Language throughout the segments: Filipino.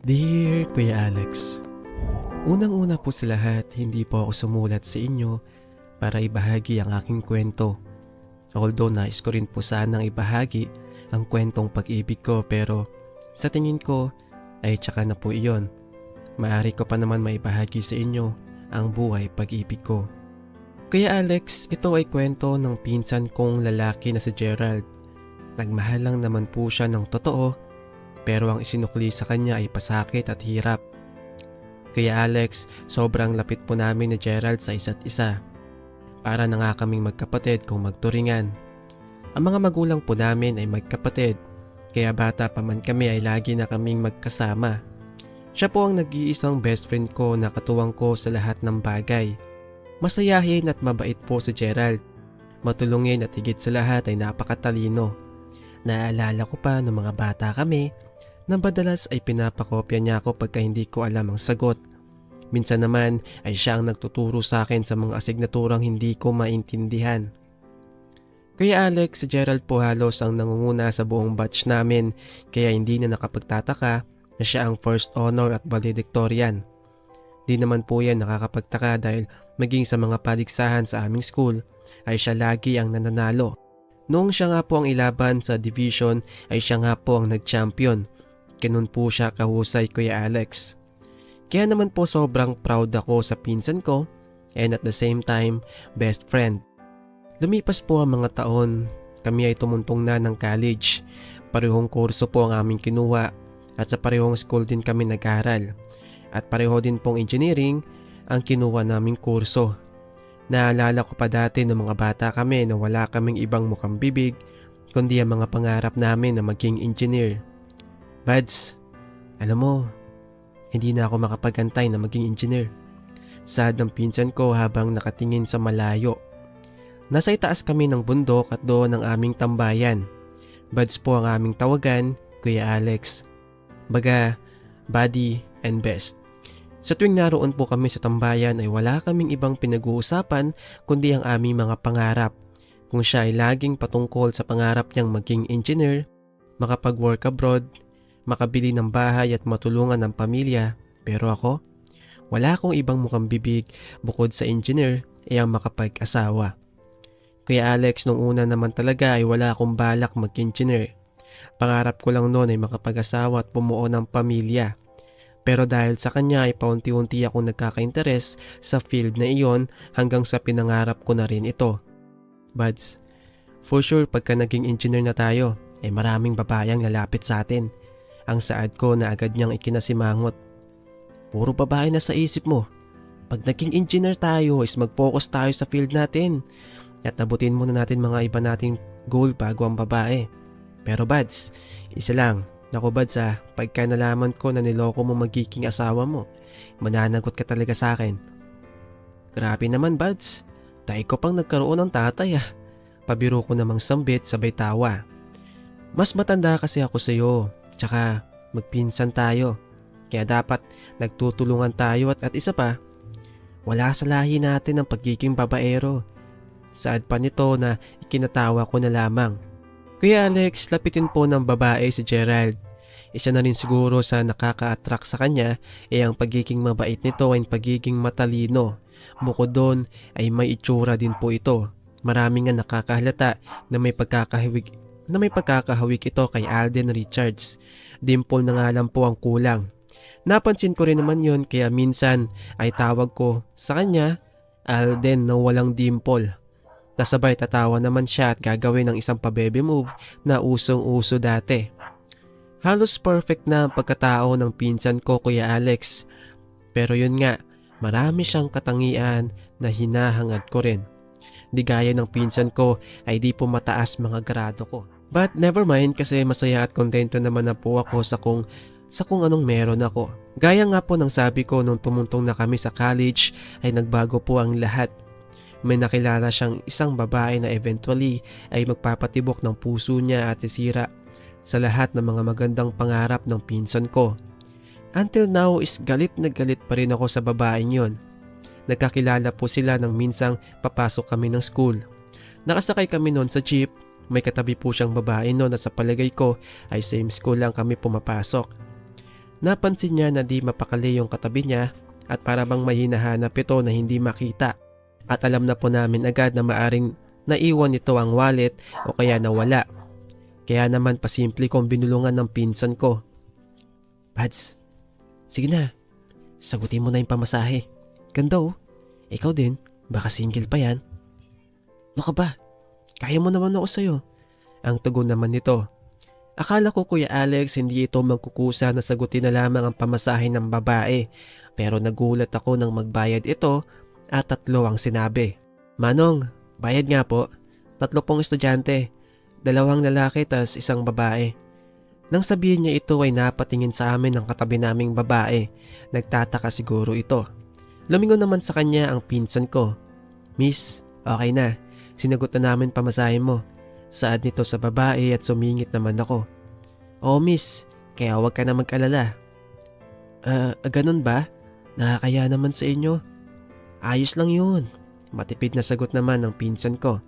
Dear Kuya Alex, unang-una po sa lahat, hindi po ako sumulat sa inyo para ibahagi ang aking kwento. Although nais ko rin po sanang ibahagi ang kwentong pag-ibig ko pero sa tingin ko ay tsaka na po iyon. Maaari ko pa naman maibahagi sa inyo ang buhay pag-ibig ko. Kuya Alex, ito ay kwento ng pinsan kong lalaki na si Gerald. Nagmahal lang naman po siya ng totoo pero ang isinukli sa kanya ay pasakit at hirap. Kuya Alex, sobrang lapit po namin ni Gerald sa isa't isa. Para na nga kaming magkapatid kung magturingan. Ang mga magulang po namin ay magkapatid, kaya bata pa man kami ay lagi na kaming magkasama. Siya po ang nag-iisang best friend ko na katuwang ko sa lahat ng bagay. Masayahin at mabait po si Gerald. Matulungin at higit sa lahat ay napakatalino. Naalala ko pa noong mga bata kami, na madalas ay pinapakopya niya ako pagka hindi ko alam ang sagot. Minsan naman ay siya ang nagtuturo sa akin sa mga asignaturang hindi ko maintindihan. Kuya Alex, si Gerald po halos ang nangunguna sa buong batch namin kaya hindi na nakapagtataka na siya ang first honor at valedictorian. Di naman po yan nakakapagtaka dahil maging sa mga paligsahan sa aming school ay siya lagi ang nananalo. Noong siya nga po ang ilaban sa division ay siya nga po ang nag-champion. Ganun po siya kahusay, Kuya Alex. Kaya naman po sobrang proud ako sa pinsan ko and at the same time, best friend. Lumipas po ang mga taon, kami ay tumuntong na ng college. Parehong kurso po ang aming kinuha at sa parehong school din kami nag-aral. At pareho din pong engineering ang kinuha naming kurso. Naalala ko pa dati ng mga bata kami na wala kaming ibang mukhang bibig kundi ang mga pangarap namin na maging engineer. Buds, alam mo, hindi na ako makapagantay na maging engineer. Sad ang pinsan ko habang nakatingin sa malayo. Nasa itaas kami ng bundok at doon ang aming tambayan. Buds po ang aming tawagan, Kuya Alex. Baga, buddy and best. Sa tuwing naroon po kami sa tambayan ay wala kaming ibang pinag-uusapan kundi ang aming mga pangarap. Kung siya ay laging patungkol sa pangarap niyang maging engineer, makapag-work abroad, makabili ng bahay at matulungan ng pamilya. Pero ako, wala akong ibang mukhang bibig bukod sa engineer ay ang makapag-asawa. Kuya Alex, nung una naman talaga ay wala akong balak mag-engineer. Pangarap ko lang noon ay makapag-asawa at bumuo ng pamilya. Pero dahil sa kanya ay paunti-unti akong nagkaka-interes sa field na iyon hanggang sa pinangarap ko na rin ito. Buds, for sure pagka naging engineer na tayo, ay maraming babayang lalapit sa atin. Ang saad ko na agad niyang ikinasimangot. Puro babae na sa isip mo. Pag naging engineer tayo is mag-focus tayo sa field natin. At abutin muna natin mga iba nating goal bago ang babae. Pero Buds, isa lang. Naku Buds pagka nalaman ko na niloko mo magiging asawa mo, mananagot ka talaga sa akin. Grabe naman Buds, dahil ko pang nagkaroon ng tatay Pabiro ko namang sambit sabay tawa. Mas matanda kasi ako sa iyo. Tsaka magpinsan tayo. Kaya dapat nagtutulungan tayo at isa pa, wala sa lahi natin ang pagiging babaero. Saad pa nito na ikinatawa ko na lamang. Kuya Alex, lapitin po ng babae si Gerald. Isa na rin siguro sa nakaka-attract sa kanya ay ang pagiging mabait nito ay pagiging matalino. Bukod doon ay may itsura din po ito. Maraming nga nakakahalata na may pagkakahawig ito kay Alden Richards. Dimple na nga lang po ang kulang. Napansin ko rin naman yon kaya minsan ay tawag ko sa kanya Alden na walang dimple. Nasabay tatawa naman siya at gagawin ng isang pa-baby move na usong-uso dati. Halos perfect na ang pagkatao ng pinsan ko, Kuya Alex. Pero yun nga, marami siyang katangian na hinahangad ko rin. Di gaya ng pinsan ko ay di po mataas mga grado ko. But never mind kasi masaya at kontento naman na po ako sa kung anong meron ako. Gaya nga po ng sabi ko nung tumuntong na kami sa college ay nagbago po ang lahat. May nakilala siyang isang babae na eventually ay magpapatibok ng puso niya at sisira sa lahat ng mga magandang pangarap ng pinsan ko. Until now is galit na galit pa rin ako sa babaeng yon. Nagkakilala po sila nang minsang papasok kami ng school. Nakasakay kami noon sa jeep. May katabi po siyang babae noon na sa palagay ko ay same school lang kami pumapasok. Napansin niya na di mapakali yung katabi niya at para bang may hinahanap ito na hindi makita. At alam na po namin agad na maaring naiwan nito ang wallet o kaya nawala. Kaya naman pasimple kong binulungan ng pinsan ko. Pads, sige na, sagutin mo na yung pamasahe. Ganda oh, ikaw din, baka single pa yan. No ka ba? Kaya mo naman ako sa'yo. Ang tugon naman nito. Akala ko Kuya Alex hindi ito magkukusa na sagutin na lamang ang pamasahe ng babae. Pero nagulat ako nang magbayad ito at 3 ang sinabi. Manong, bayad nga po. 3 pong estudyante. 2 lalaki tas 1 babae. Nang sabihin niya ito ay napatingin sa amin ang katabi naming babae. Nagtataka siguro ito. Lumingon naman sa kanya ang pinsan ko. Miss, okay na. Sinagot na namin pamasahe mo. Saad nito sa babae at sumingit naman ako. Oh miss, kaya huwag ka na mag-alala. Ganun ba? Nakakaya naman sa inyo. Ayos lang yun. Matipid na sagot naman ng pinsan ko.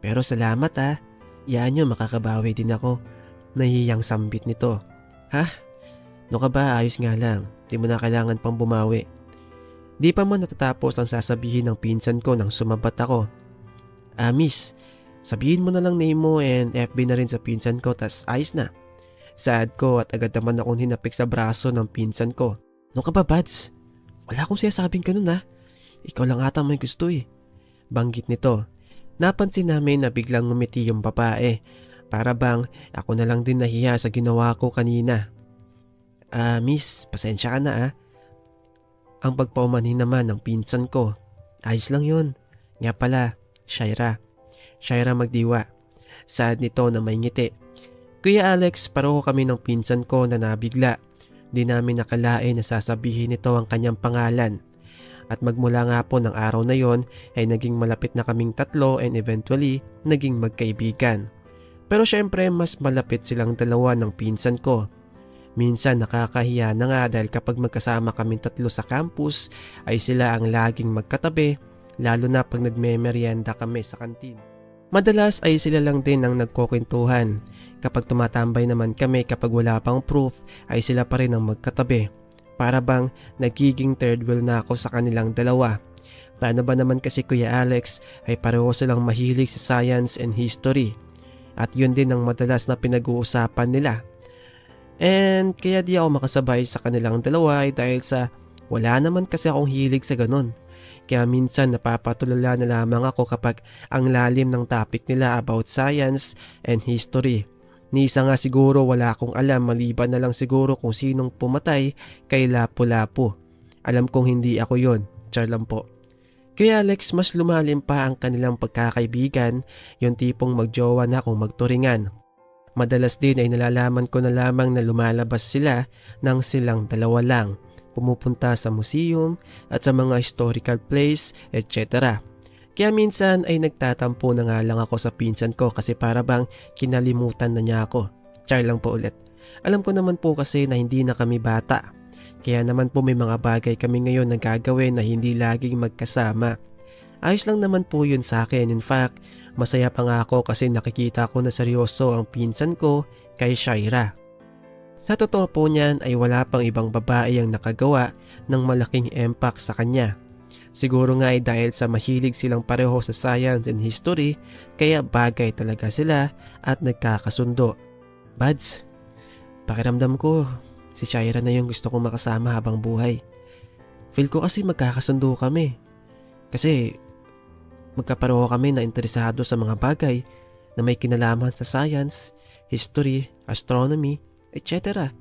Pero salamat ah. Yan yun, makakabawi din ako. Nahihiyang sambit nito. Ha? No ka ba? Ayos nga lang. Di mo na kailangan pang bumawi. Di pa man natatapos ang sasabihin ng pinsan ko nang sumabat ako. Miss, sabihin mo na lang name mo and FB na rin sa pinsan ko tas ayos na. Saad ko at agad naman akong hinapik sa braso ng pinsan ko. No ka ba, Bads? Wala akong sinasabing ganun ah. Ikaw lang ata may gusto eh. Banggit nito. Napansin namin na biglang ngumiti yung babae. Para bang ako na lang din nahiya sa ginawa ko kanina. Miss, pasensya ka na ah. Ang pagpaumanhin naman ng pinsan ko. Ayos lang yun. Nga pala, Shaira Magdiwa. Saad nito na may ngiti. Kuya Alex, pareho kami ng pinsan ko na nabigla. Di namin nakalain na sasabihin nito ang kanyang pangalan. At magmula nga po ng araw na yon ay naging malapit na kaming 3 and eventually naging magkaibigan. Pero syempre mas malapit silang 2 ng pinsan ko. Minsan nakakahiya na nga dahil kapag magkasama kaming 3 sa campus ay sila ang laging magkatabi, lalo na pag nagme-merienda kami sa kantin. Madalas ay sila lang din ang nagkukwentuhan. Kapag tumatambay naman kami kapag wala pang proof ay sila pa rin ang magkatabi. Para bang nagiging third wheel na ako sa kanilang 2. Paano ba naman kasi Kuya Alex ay pareho silang mahilig sa science and history. At yun din ang madalas na pinag-uusapan nila. And kaya di ako makasabay sa kanilang 2 ay dahil sa wala naman kasi akong hilig sa ganun. Kaya minsan napapatulala na lamang ako kapag ang lalim ng topic nila about science and history. Ni isa nga siguro wala akong alam maliban na lang siguro kung sinong pumatay kay Lapu-Lapu. Alam kong hindi ako yon, char lang po. Kaya Alex, mas lumalim pa ang kanilang pagkakaibigan, yung tipong magjowa na kung magturingan. Madalas din ay nalalaman ko na lamang na lumalabas sila nang silang 2 lang. Pumupunta sa museum at sa mga historical place, etc. Kaya minsan ay nagtatampo na nga lang ako sa pinsan ko kasi para bang kinalimutan na niya ako. Char lang po ulit. Alam ko naman po kasi na hindi na kami bata. Kaya naman po may mga bagay kami ngayon na gagawin na hindi laging magkasama. Ayos lang naman po yun sa akin. In fact, masaya pa nga ako kasi nakikita ko na seryoso ang pinsan ko kay Shaira. Sa totoo po niyan ay wala pang ibang babae ang nakagawa ng malaking impact sa kanya. Siguro nga ay dahil sa mahilig silang pareho sa science and history kaya bagay talaga sila at nagkakasundo. Bads, pakiramdam ko si Shaira na yung gusto kong makasama habang buhay. Feel ko kasi magkakasundo kami. Kasi magkapareho kami na interesado sa mga bagay na may kinalaman sa science, history, astronomy, etc.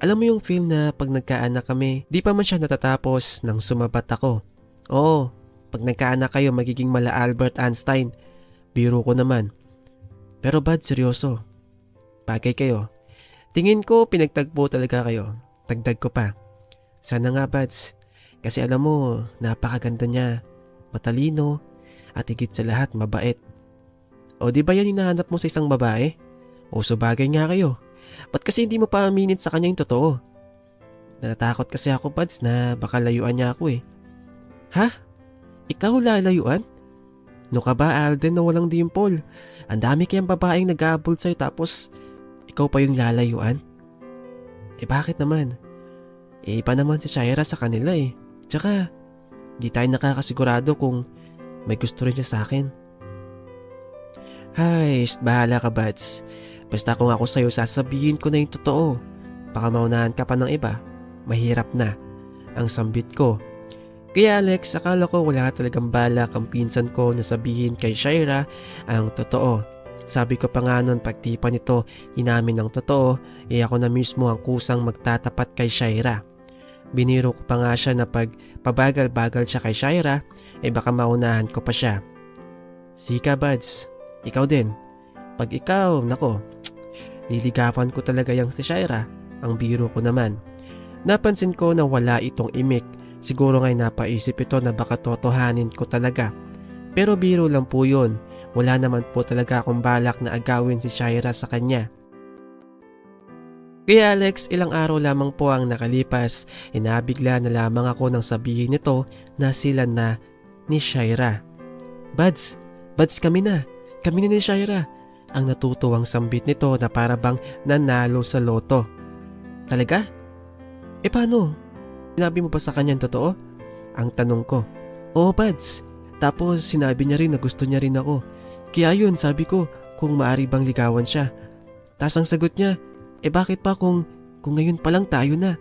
Alam mo yung feel na pag nagkaanak kami, di pa man siya natatapos nang sumabat ako. Oo, pag nagkaanak kayo magiging mala Albert Einstein. Biro ko naman. Pero bad, seryoso. Bagay kayo. Tingin ko pinagtagpo talaga kayo. Dagdag ko pa. Sana nga Bads. Kasi alam mo, napakaganda niya. Matalino. At higit sa lahat, mabait. O di ba yan hinahanap mo sa isang babae? O so bagay nga kayo. Ba't kasi hindi mo pa aminin sa kanya yung totoo? Natatakot kasi ako Bads na baka layuan niya ako eh. Ha? Ikaw lalayuan? No ka ba Alden na walang dimple? Ang dami kayang babaeng nag-aabol sa'yo tapos ikaw pa yung lalayuan? Eh bakit naman? Iba naman si Shaira sa kanila eh. Tsaka, di tayo nakakasigurado kung may gusto rin siya sa akin. Hay, bahala ka Bads. Basta kung ako sa'yo sasabihin ko na yung totoo. Baka maunahan ka pa ng iba. Mahirap na. Ang sambit ko. Kaya Alex, akala ko wala talagang balak ang pinsan ko na sabihin kay Shaira ang totoo. Sabi ko pa nga nun pag di pa nito inamin ng totoo, ako na mismo ang kusang magtatapat kay Shaira. Biniro ko pa nga siya na pag pabagal-bagal siya kay Shaira, baka maunahan ko pa siya. Sika Buds, ikaw din. Pag ikaw, nako, liligapan ko talaga yung si Shaira, ang biro ko naman. Napansin ko na wala itong imik. Siguro nga'y napaisip ito na baka totohanin ko talaga. Pero biro lang po yun. Wala naman po talaga akong balak na agawin si Shaira sa kanya. Kaya Alex, ilang araw lamang po ang nakalipas, nabigla na lamang ako nang sabihin nito na sila na ni Shaira. Buds kami na ni Shaira. Ang natutuwang sambit nito na para bang nanalo sa loto. Talaga? Paano? Sinabi mo ba sa kanya totoo? Ang tanong ko. Oo Buds. Tapos sinabi niya rin na gusto niya rin ako. Kaya yun sabi ko kung maaari bang ligawan siya. Tas ang sagot niya, bakit pa kung ngayon pa lang tayo na?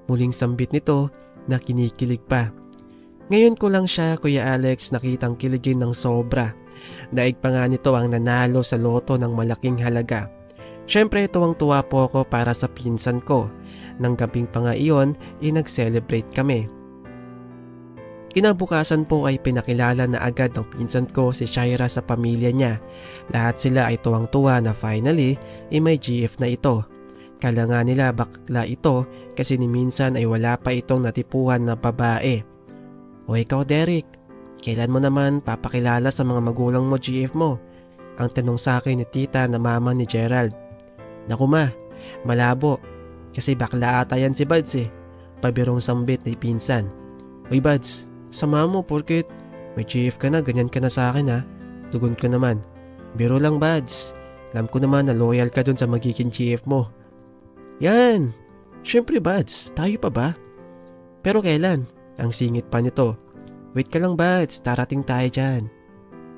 Muling sambit nito na kinikilig pa. Ngayon ko lang siya, Kuya Alex, nakitang kiligin ng sobra. Daig pa nga nito ang nanalo sa loto ng malaking halaga. Siyempre tuwang-tuwa po ako para sa pinsan ko. Nang gabing pa nga iyon, nag-celebrate kami. Kinabukasan po ay pinakilala na agad ng pinsan ko si Shaira sa pamilya niya. Lahat sila ay tuwang-tuwa na finally may GF na ito. Kala nga nila bakla ito kasi ni minsan ay wala pa itong natipuhan na babae. O ikaw Derek, kailan mo naman papakilala sa mga magulang mo GF mo? Ang tanong sa akin ni tita na mama ni Gerald. Naku ma, malabo. Kasi bakla ata yan si Buds eh. Pabirong sambit ni pinsan. Uy Buds, sama mo porket may GF ka na, ganyan ka na sa akin ha. Tugon ko naman. Biro lang Buds. Alam ko naman na loyal ka dun sa magiging GF mo. Yan. Syempre Buds, tayo pa ba? Pero kailan? Ang singit pa nito. Wait ka lang Buds, darating tayo dyan.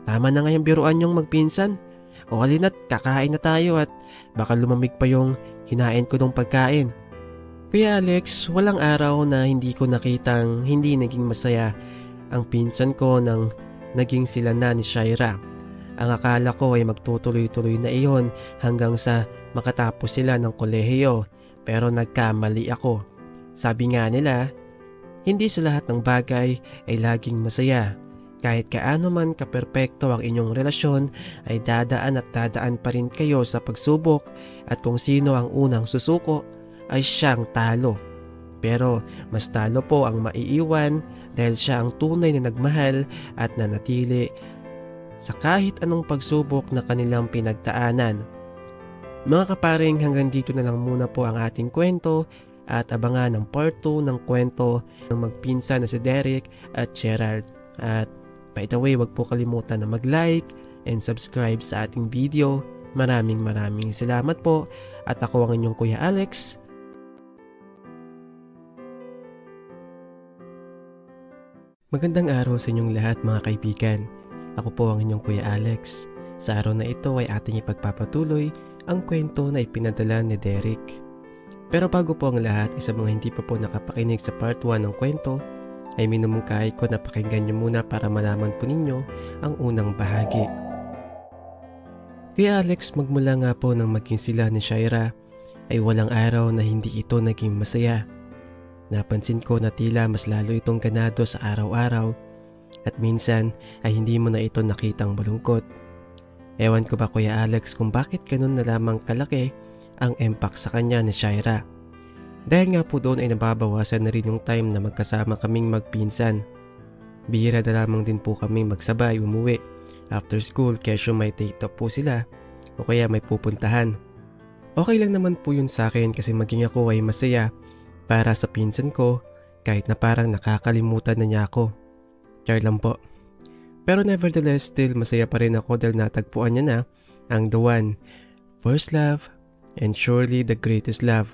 Tama na nga yung biruan yung magpinsan. O halina't kakain na tayo at baka lumamig pa yung hinain ko ng pagkain. Kuya Alex, walang araw na hindi ko nakitang hindi naging masaya ang pinsan ko nang naging sila na ni Shaira. Ang akala ko ay magtutuloy-tuloy na iyon hanggang sa makatapos sila ng kolehiyo, pero nagkamali ako. Sabi nga nila, hindi sa lahat ng bagay ay laging masaya. Kahit kaano man kaperpekto ang inyong relasyon ay dadaan at dadaan pa rin kayo sa pagsubok at kung sino ang unang susuko ay siyang talo. Pero mas talo po ang maiiwan dahil siya ang tunay na nagmahal at nanatili sa kahit anong pagsubok na kanilang pinagdaanan. Mga kaparing, hanggang dito na lang muna po ang ating kwento at abangan ng part 2 ng kwento ng magpinsan na si Derek at Gerald. At by the way, wag po kalimutan na mag-like and subscribe sa ating video. Maraming salamat po at ako ang inyong Kuya Alex. Magandang araw sa inyong lahat mga kaibigan. Ako po ang inyong Kuya Alex. Sa araw na ito ay ating ipagpapatuloy ang kwento na ipinadala ni Derek. Pero bago po ang lahat, sa mga hindi pa po nakapakinig sa part 1 ng kwento, ay minumungkahi ko na pakinggan nyo muna para malaman po ninyo ang unang bahagi. Kuya Alex, magmula nga po nang maging sila ni Shaira, ay walang araw na hindi ito naging masaya. Napansin ko na tila mas lalo itong ganado sa araw-araw at minsan ay hindi mo na ito nakitang malungkot. Ewan ko ba Kuya Alex kung bakit ganun na lamang kalaki ang impact sa kanya ni Shaira. Dahil nga po doon ay nababawasan na rin yung time na magkasama kaming magpinsan. Bihira na lamang din po kaming magsabay umuwi after school kesyo may date po sila o kaya may pupuntahan. Okay lang naman po yun sa akin kasi maging ako ay masaya para sa pinsan ko kahit na parang nakakalimutan na niya ako. Char lang po. Pero nevertheless still masaya pa rin ako dahil natagpuan niya na ang the one, first love and surely the greatest love.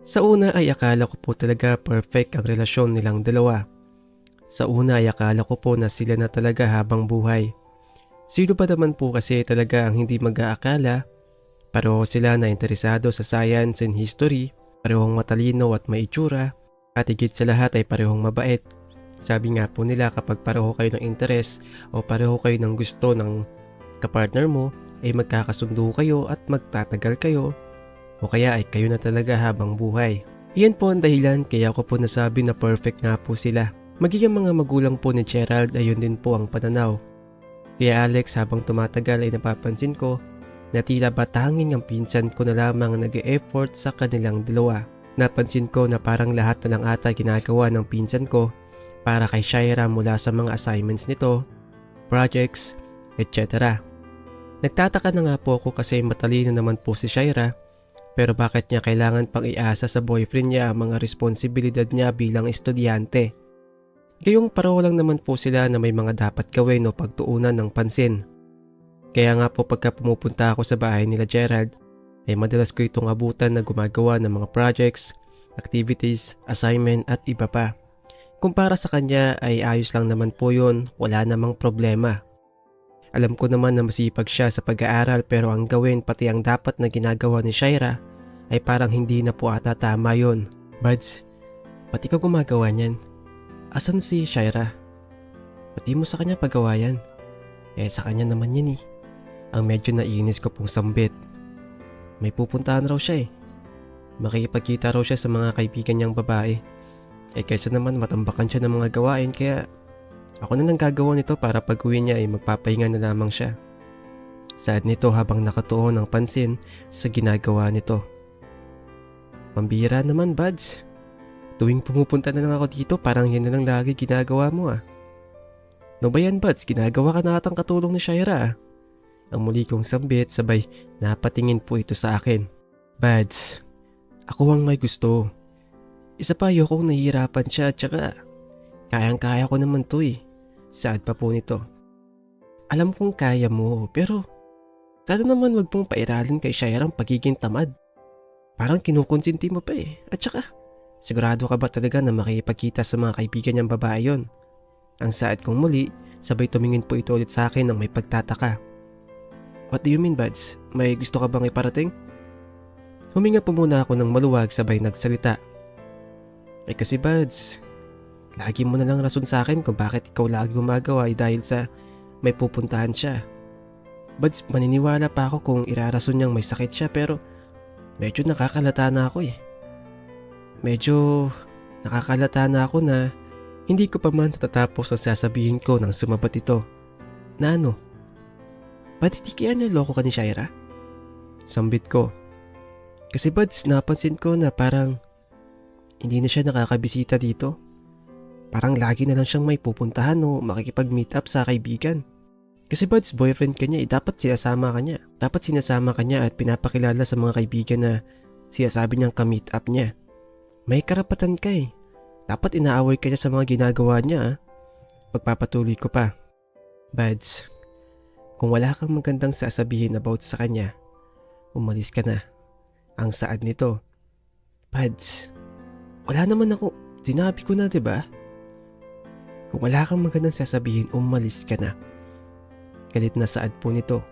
Sa una ay akala ko po talaga perfect ang relasyon nilang dalawa. Sa una ay akala ko po na sila na talaga habang buhay. Sino ba naman po kasi talaga ang hindi mag-aakala? Pareho sila na interesado sa science and history, parehong matalino at may itsura, at higit sa lahat ay parehong mabait. Sabi nga po nila kapag pareho kayo ng interes o pareho kayo ng gusto ng kapartner mo, ay magkakasundo kayo at magtatagal kayo o kaya ay kayo na talaga habang buhay. Iyan po ang dahilan kaya ko po nasabi na perfect nga po sila. Magiging mga magulang po ni Gerald ay yun din po ang pananaw. Kaya Alex, habang tumatagal ay napapansin ko na tila ba tanging ang pinsan ko na lamang nag-e-effort sa kanilang dalawa. Napansin ko na parang lahat na lang ata ginagawa ng pinsan ko para kay Shaira mula sa mga assignments nito, projects, etc. Nagtataka na nga po ako kasi matalino naman po si Shaira, pero bakit niya kailangan pang iasa sa boyfriend niya ang mga responsibilidad niya bilang estudyante? Gayong pareho lang naman po sila na may mga dapat gawin o pagtuunan ng pansin. Kaya nga po pagka pumupunta ako sa bahay nila Gerald, ay madalas ko itong abutan na gumagawa ng mga projects, activities, assignment at iba pa. Kung para sa kanya ay ayos lang naman po yun, wala namang problema. Alam ko naman na masipag siya sa pag-aaral pero ang gawin pati ang dapat na ginagawa ni Shaira ay parang hindi na po ata tama yun. Buds, pati ka gumagawa niyan. Asan si Shaira? Pati mo sa kanya pagawa yan. Sa kanya naman yan eh. Ang medyo naiinis ko pong sambit. May pupuntahan raw siya eh. Makikipagkita raw siya sa mga kaibigan niyang babae. Kaysa naman matambakan siya ng mga gawain kaya ako na lang gagawa nito para pag-uwi niya ay magpapahinga na lamang siya. Sad nito habang nakatuon ang pansin sa ginagawa nito. Pambihira naman, Buds. Tuwing pumupunta na lang ako dito parang yan na lang lagi ginagawa mo ah. No ba yan, Buds? Ginagawa ka na atang katulong ni Shaira ah. Ang muli kong sambit sabay napatingin po ito sa akin. Buds, ako ang may gusto. Isa pa ayokong nahihirapan siya at saka kayang-kaya ko naman to eh. Sad pa po nito. Alam kong kaya mo pero sana naman wag pong pairalin kay Shaira ang pagiging tamad. Parang kinukonsinti mo pa eh. At saka sigurado ka ba talaga na makipagkita sa mga kaibigan niyang babae yon? Ang saad kong muli, sabay tumingin po ito ulit sa akin ng may pagtataka. What do you mean, Buds? May gusto ka bang iparating? Huminga po muna ako ng maluwag sabay nagsalita. Kasi Buds, lagi mo na lang rason sa akin kung bakit ikaw lagi gumagawa ay dahil sa may pupuntahan siya. Buds, maniniwala pa ako kung irarason niyang may sakit siya pero medyo nakakalata na ako eh. Medyo nakakalata na ako na hindi ko pa man natatapos ang sasabihin ko nang sumabat ito. Na ano? Buds, di kaya niloko ka ni Shaira? Sambit ko. Kasi Buds, napansin ko na parang hindi na siya nakakabisita dito. Parang lagi na lang siyang may pupuntahan o makikipag-meet up sa kaibigan. Kasi Buds, boyfriend ka niya dapat sinasama ka niya. Dapat sinasama ka niya at pinapakilala sa mga kaibigan na sinasabi niyang ka-meet up niya. May karapatan ka eh. Dapat inaaway ka niya sa mga ginagawa niya. Pagpapatuloy ko pa. Buds, kung wala kang magandang sasabihin about sa kanya, umalis ka na. Ang saad nito. Buds, wala naman ako. Sinabi ko na, diba? Kung wala kang magandang sasabihin, umalis ka na. Galit na saad po nito.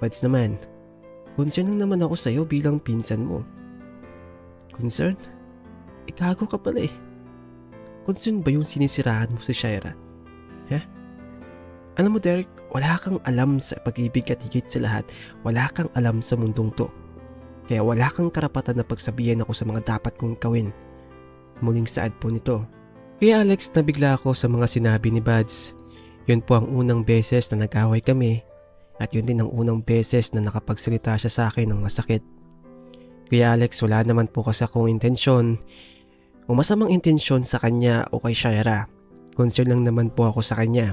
Buds naman, concern lang naman ako sa'yo bilang pinsan mo. Concern? Gago ka pala eh. Concern ba yung sinisiraan mo si Shaira? Alam mo Derek, wala kang alam sa pag-ibig at higit sa lahat, wala kang alam sa mundong to. Kaya wala kang karapatan na pagsabihan ako sa mga dapat kong gawin. Muling saad po nito. Kaya Alex, nabigla ako sa mga sinabi ni Buds. Yun po ang unang beses na nag-away kami at yun din ang unang beses na nakapagsalita siya sa akin ng masakit. Kaya Alex, wala naman po kasi akong intensyon o masamang intensyon sa kanya o kay Shaira. Concern lang naman po ako sa kanya.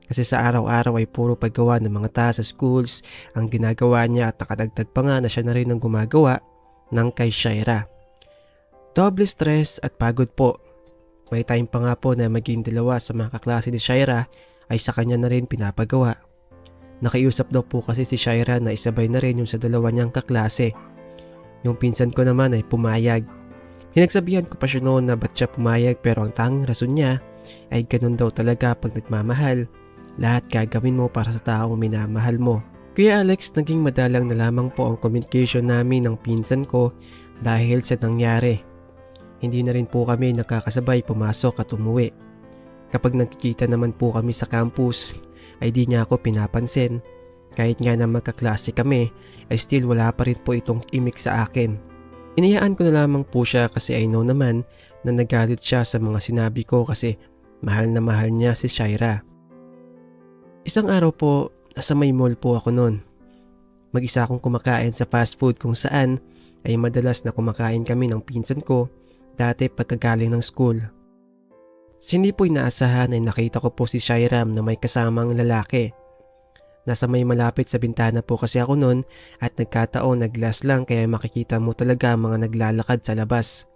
Kasi sa araw-araw ay puro paggawa ng mga task sa schools ang ginagawa niya at nakadagdag pa nga na siya na rin ang gumagawa ng kay Shaira. Double stress at pagod po. May time pa nga po na maging dalawa sa mga kaklase ni Shaira ay sa kanya na rin pinapagawa. Nakiusap daw po kasi si Shaira na isabay na rin yung sa dalawa niyang kaklase. Yung pinsan ko naman ay pumayag. Pinagsabihan ko pa siya noon na ba't siya pumayag pero ang tanging rason niya ay ganun daw talaga pag nagmamahal. Lahat gagawin mo para sa taong minamahal mo. Kuya Alex, naging madalang na lamang po ang communication namin ng pinsan ko dahil sa nangyari. Hindi na rin po kami nakakasabay pumasok at umuwi. Kapag nagkikita naman po kami sa campus ay di niya ako pinapansin. Kahit nga na magkaklase kami ay still wala pa rin po itong imik sa akin. Iniyaan ko na lamang po siya kasi I know naman na nagalit siya sa mga sinabi ko kasi mahal na mahal niya si Shaira. Isang araw po, nasa may mall po ako noon. Mag-isa akong kumakain sa fast food kung saan ay madalas na kumakain kami ng pinsan ko dati pagkagaling ng school. Hindi po inaasahan ay nakita ko po si Shaira na may kasamang lalaki. Nasa may malapit sa bintana po kasi ako noon at nagkataon na glass lang kaya makikita mo talaga mga naglalakad sa labas.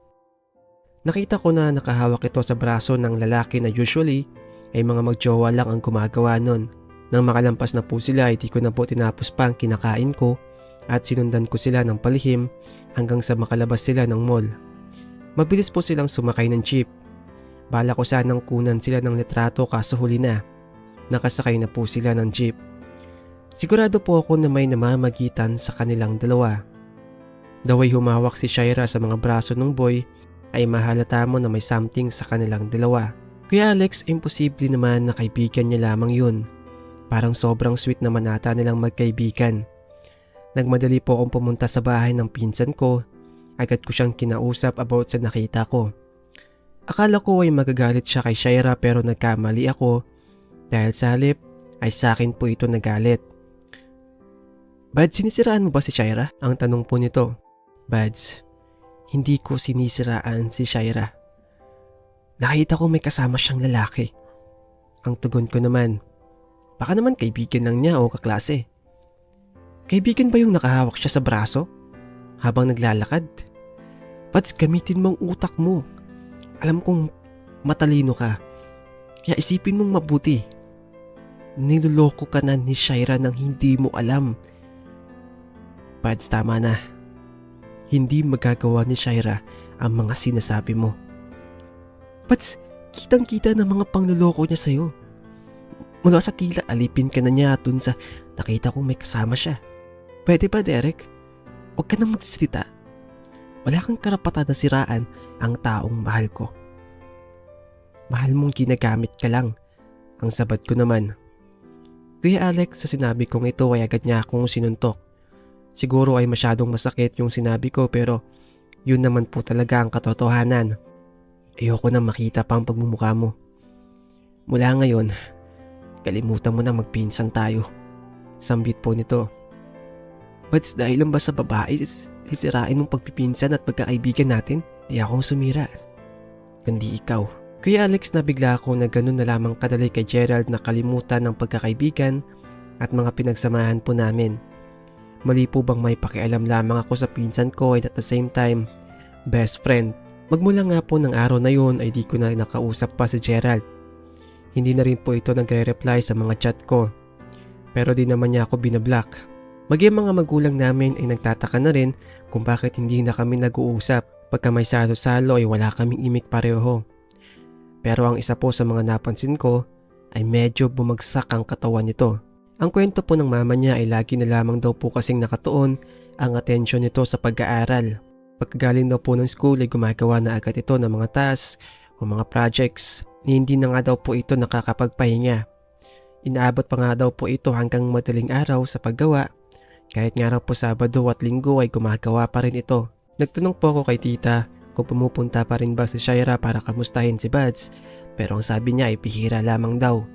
Nakita ko na nakahawak ito sa braso ng lalaki na usually ay mga magjowa lang ang gumagawa noon. Nang makalampas na po sila ay di ko na po tinapos pa ang kinakain ko at sinundan ko sila ng palihim hanggang sa makalabas sila ng mall. Mabilis po silang sumakay ng jeep. Bala ko sanang kunan sila ng litrato kaso huli na. Nakasakay na po sila ng jeep. Sigurado po ako na may namamagitan sa kanilang dalawa. Daway humawak si Shaira sa mga braso ng boy ay mahalata mo na may something sa kanilang dalawa. Kuya Alex, imposible naman na kaibigan niya lamang yun. Parang sobrang sweet naman ata nilang magkaibigan. Nagmadali po akong pumunta sa bahay ng pinsan ko. Agad ko siyang kinausap about sa nakita ko. Akala ko ay magagalit siya kay Shaira pero nagkamali ako dahil sa halip ay sa akin po ito nagalit. Bads, sinisiraan mo ba si Shaira? Ang tanong po nito. Bads, hindi ko sinisiraan si Shaira. Nakita ko may kasama siyang lalaki. Ang tugon ko naman, baka naman kaibigan lang niya o kaklase. Kaibigan ba yung nakahawak siya sa braso habang naglalakad? Bads, gamitin mong utak mo. Alam kong matalino ka, kaya isipin mong mabuti. Niloloko ka na ni Shaira nang hindi mo alam. Bads, tama na. Hindi magagawa ni Shaira ang mga sinasabi mo. Bads, kitang-kita ng mga pangloloko niya sa'yo. Mula sa tila, alipin ka na niya dun sa nakita kong may kasama siya. Pwede ba, Derek? Huwag ka nang magsalita. Wala kang karapatan na siraan ang taong mahal ko. Mahal mong ginagamit ka lang. Ang sabat ko naman. Kuya Alex, sa sinabi kong ito ay agad niya akong sinuntok. Siguro ay masyadong masakit yung sinabi ko pero yun naman po talaga ang katotohanan. Ayoko na makita pa ang pagmumukha mo. Mula ngayon, kalimutan mo na magpinsan tayo. Sambit po nito. Bads, dahil lang ba sa babae sisirain mong pagpipinsan at pagkakaibigan natin? Di akong sumira. Kundi ikaw. Kuya Alex, nabigla ako na ganun na lamang kadali kay Gerald na kalimutan ng pagkakaibigan at mga pinagsamahan po namin. Mali po bang may pakialam lamang ako sa pinsan ko and at the same time, best friend? Magmula nga po ng araw na yun ay di ko na nakausap pa si Gerald. Hindi na rin po ito nagre-reply sa mga chat ko. Pero di naman niya ako binablock. Maging mga magulang namin ay nagtataka na rin kung bakit hindi na kami nag-uusap. Pagka may salo-salo ay wala kaming imik pareho. Pero ang isa po sa mga napansin ko ay medyo bumagsak ang katawan nito. Ang kwento po ng mama niya ay lagi na lamang daw po kasing nakatuon ang atensyon nito sa pag-aaral. Pagkagaling daw po ng school ay gumagawa na agad ito ng mga tasks o mga projects. Hindi na nga daw po ito nakakapagpahinga. Inaabot pa nga daw po ito hanggang madaling araw sa paggawa. Kahit nga raw po Sabado at Linggo ay gumagawa pa rin ito. Nagtanong po ako kay tita kung pumupunta pa rin ba si Shaira para kamustahin si Bads. Pero ang sabi niya ay bihira lamang daw.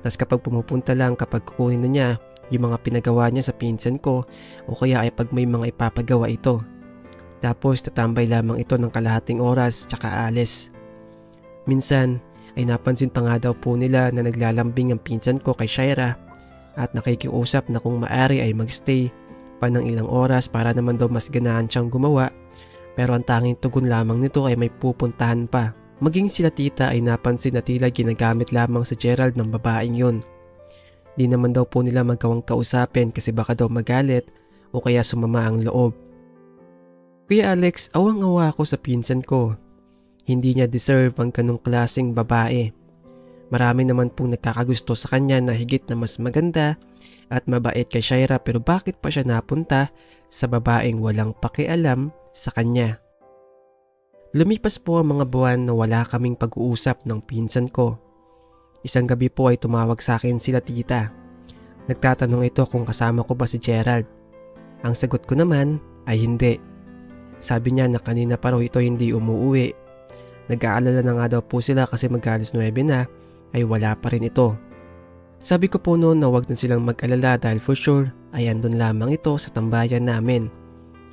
Tas kapag pumupunta lang kapag kukunin na niya yung mga pinagawa niya sa pinsan ko o kaya ay pag may mga ipapagawa ito. Tapos tatambay lamang ito ng kalahating oras tsaka alis. Minsan ay napansin pa nga daw po nila na naglalambing ang pinsan ko kay Shaira at nakikiusap na kung maari ay magstay pa ng ilang oras para naman daw mas ganahan siyang gumawa. Pero ang tanging tugon lamang nito ay may pupuntahan pa. Maging sila tita ay napansin na tila ginagamit lamang si Gerald ng babaeng yun. Di naman daw po nila magawang kausapin kasi baka daw magalit o kaya sumama ang loob. Kuya Alex, awang-awa ako sa pinsan ko. Hindi niya deserve ang ganong klaseng babae. Marami naman pong nagkakagusto sa kanya na higit na mas maganda at mabait kay Shaira, pero bakit pa siya napunta sa babaeng walang pakialam sa kanya? Lumipas po ang mga buwan na wala kaming pag-uusap ng pinsan ko. Isang gabi po ay tumawag sa akin sila tita. Nagtatanong ito kung kasama ko ba si Gerald. Ang sagot ko naman ay hindi. Sabi niya na kanina pa raw ito hindi umuwi. Nag-aalala na nga daw po sila kasi mag-alas 9 na ay wala pa rin ito. Sabi ko po noon na wag na silang mag-alala dahil for sure ay andun lamang ito sa tambayan namin.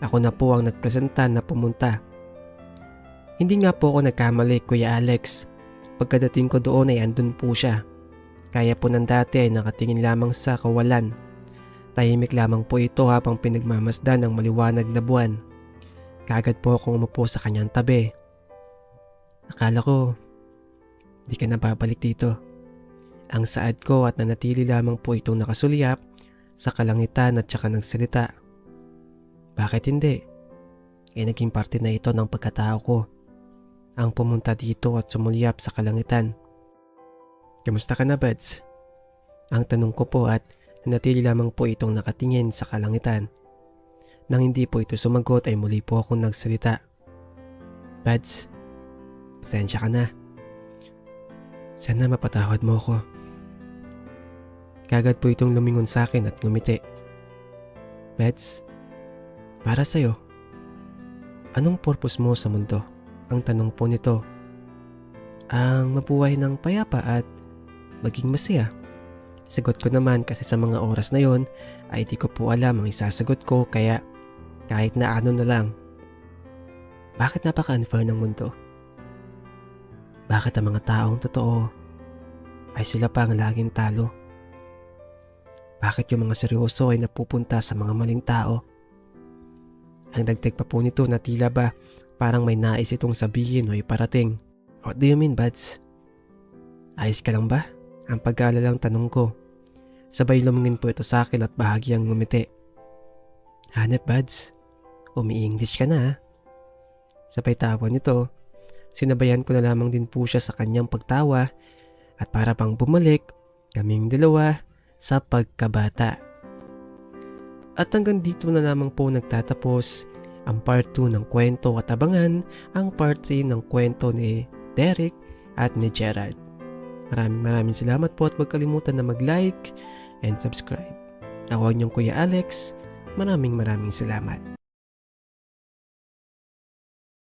Ako na po ang nagpresenta na pumunta. Hindi nga po ako nagkamali, Kuya Alex. Pagkadating ko doon ay andun po siya. Kaya po ng dati ay nakatingin lamang sa kawalan. Tahimik lamang po ito habang pinagmamasdan ng maliwanag na buwan. Kaagad po akong umupo sa kanyang tabi. Akala ko, di ka na babalik dito. Ang saad ko at nanatili lamang po itong nakasulyap sa kalangitan at saka nagsalita. Bakit hindi? Naging parte na ito ng pagkatao ko. Ang pumunta dito at sumulyap sa kalangitan. Kamusta ka na, Buds? Ang tanong ko po at nanatili lamang po itong nakatingin sa kalangitan. Nang hindi po ito sumagot ay muli po akong nagsalita. Buds, pasensya ka na. Sana mapatawad mo ako. Kagad po itong lumingon sa akin at ngumiti. Buds, para sa'yo, anong purpose mo sa mundo? Ang tanong po nito. Ang mabuhay ng payapa at maging masaya. Sagot ko naman kasi sa mga oras na yon ay di ko po alam ang isasagot ko, kaya kahit na ano na lang. Bakit napaka-unfair ng mundo? Bakit ang mga taong totoo ay sila pa ang laging talo? Bakit yung mga seryoso ay napupunta sa mga maling tao? Ang dagdag pa po nito na tila ba parang may nais itong sabihin o iparating. What do you mean, Buds? Ayos ka lang ba? Ang pag-aalalang tanong ko. Sabay lumingin po ito sa akin at bahagyang ngumiti. Hanep, Buds. Umi-English ka na ha? Sabay tawa nito. Sinabayan ko na lamang din po siya sa kanyang pagtawa at para pang bumalik kaming dalawa sa pagkabata. At hanggang dito na lamang po nagtatapos ang part 2 ng kwento at abangan ang part 3 ng kwento ni Derek at ni Gerald. Maraming salamat po at huwag kalimutan na mag-like and subscribe. Ako ang inyong Kuya Alex. Maraming salamat.